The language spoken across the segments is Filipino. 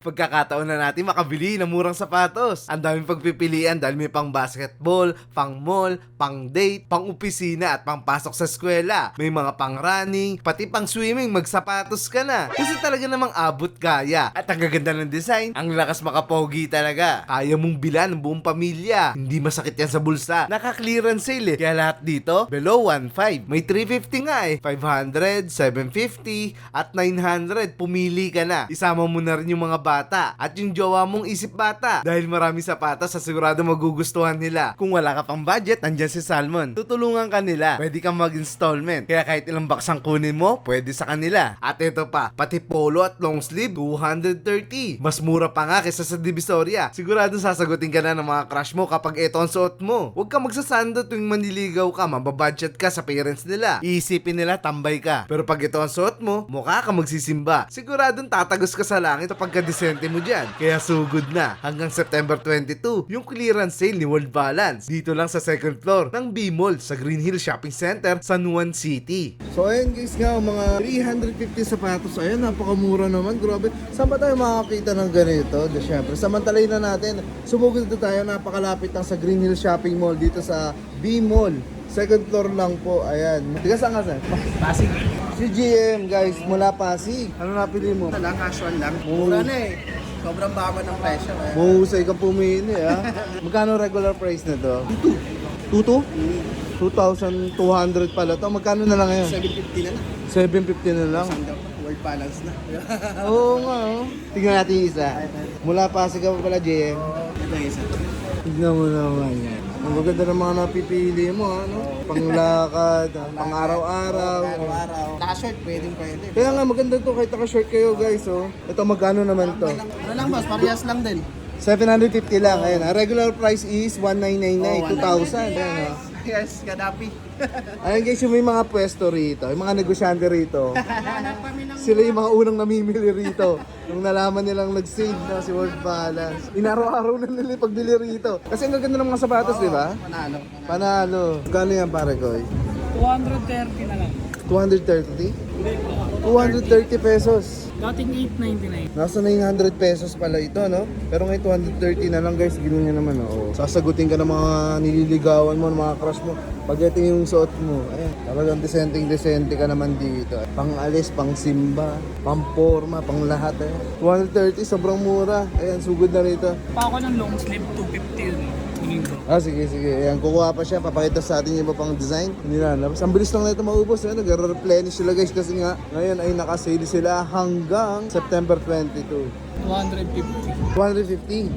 Pagkakataon na natin makabili ng murang sapatos. Ang daming pagpipilian dahil may pang basketball, pang mall, pang date, pang opisina at pang pasok sa eskwela. May mga pang running, pati pang swimming, magsapatos ka na. Kasi talaga namang abot kaya. At ang gaganda ng design, ang lakas makapogi talaga. Kaya mong bilan ng buong pamilya. Hindi masakit yan sa bulsa. Naka-clearance sale Kaya lahat dito, below 1.5. May 350 nga 500, 750 at 900. Pumili ka na. Isama mo na rin yung mga bata at yung jowa mong isip bata dahil marami sapatos sa sigurado magugustuhan nila. Kung wala ka pang budget, nandyan si Salmon. Tutulungan ka nila. Pwede kang mag-installment. Kaya kahit ilang box ang kunin mo, pwede sa kanila. At ito pa, pati polo at long sleeve, 230. Mas mura pa nga kaysa sa Divisoria. Sigurado sasagutin ka na ng mga crush mo kapag ito ang suot mo. Huwag ka magsasando tuwing manliligaw ka, mababudget ka sa parents nila. Iisipin nila tambay ka. Pero pag ito ang suot mo, mukha ka magsisimba. Siguradong tatagos ka sa langit kapag disente mo dyan. Kaya sugod na. Hanggang September 22, yung clearance sale ni World Balance. Dito lang sa second floor ng B-Mall sa Green Hill Shopping Center, San Juan City. So ayun guys nga, mga 350 sapatos. Ayun, napakamura naman. Grabe. Saan ba tayo makakita ng ganito? Siyempre, samantalay na natin. Sumugod na tayo. Napakalapit lang sa Green Hill Shopping Mall dito sa B-Mall. Second floor lang po. Ayan. Tiga saan ka sir? Pasig. Si GM guys, mula Pasig. Ano napili mo? Ito lang, casual lang. Mura na eh. Sobrang baba ng presyo eh. Mahusay kang pumili ha. Magkano regular price na to? 2,200 pala to. Magkano na lang ngayon? 750 na lang. 750 na lang. World balance na. Oo nga oh. Tingnan natin yung isa. Mula Pasig ka pa pala JM. Ito yung isa. Tignan mo naman yan. Ang maganda ng mga napipili mo, ano? Panglakad, pang araw-araw. Araw-araw. Naka-short, pwede. Kaya nga maganda to kahit naka-short kayo guys, oh. Ito magkano naman to? Ano lang boss, parehas lang din. 750 lang. Ayan, ang regular price is 1999, 2,000. Ayan, oh. Yes, Gaddafi. Ayan guys, yung may mga pwesto rito, yung mga negosyante rito. Sila yung mga unang namimili rito. Nung nalaman nilang nag-save na si World Balance. Inaraw-araw na nila yung pagbili rito. Kasi ang gaganda ng mga sapatos, di ba? Panalo. Panalo. Kano yan pare ko? 230 na lang. 230? 230 pesos. Dating 899. Nasa 900 pesos pala ito, no? Pero ngayon 230 na lang guys, ganoon niya naman, oh. Sasagutin ka ng mga nililigawan mo, ng mga crush mo. Pag ito yung suot mo, ayan, talagang decente ka naman dito. Pang alis, pang simba, pang forma, pang lahat, eh. 230, sobrang mura. Ayan, sugod na rito. Pa ako ng long sleeve, 250 yun. Tingin ko. Sige. Ayan, kukuha pa siya. Papakita sa atin yung iba pang design. Hindi na labas. Ang bilis lang na ito maubos. Nag-replenish sila guys kasi nga ngayon ay nakasale sila hanggang September 22. 250. 250.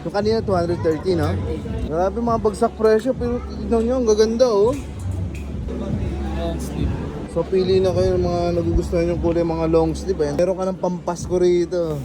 Yung kanina 230, no? Grabe mga bagsak presyo pero tignan nyo, ang gaganda, oh. Long sleeve. So pili na kayo ng mga nagugustuhan yung kulay mga long sleeve. Ayan. Meron ka ng pampasko rito.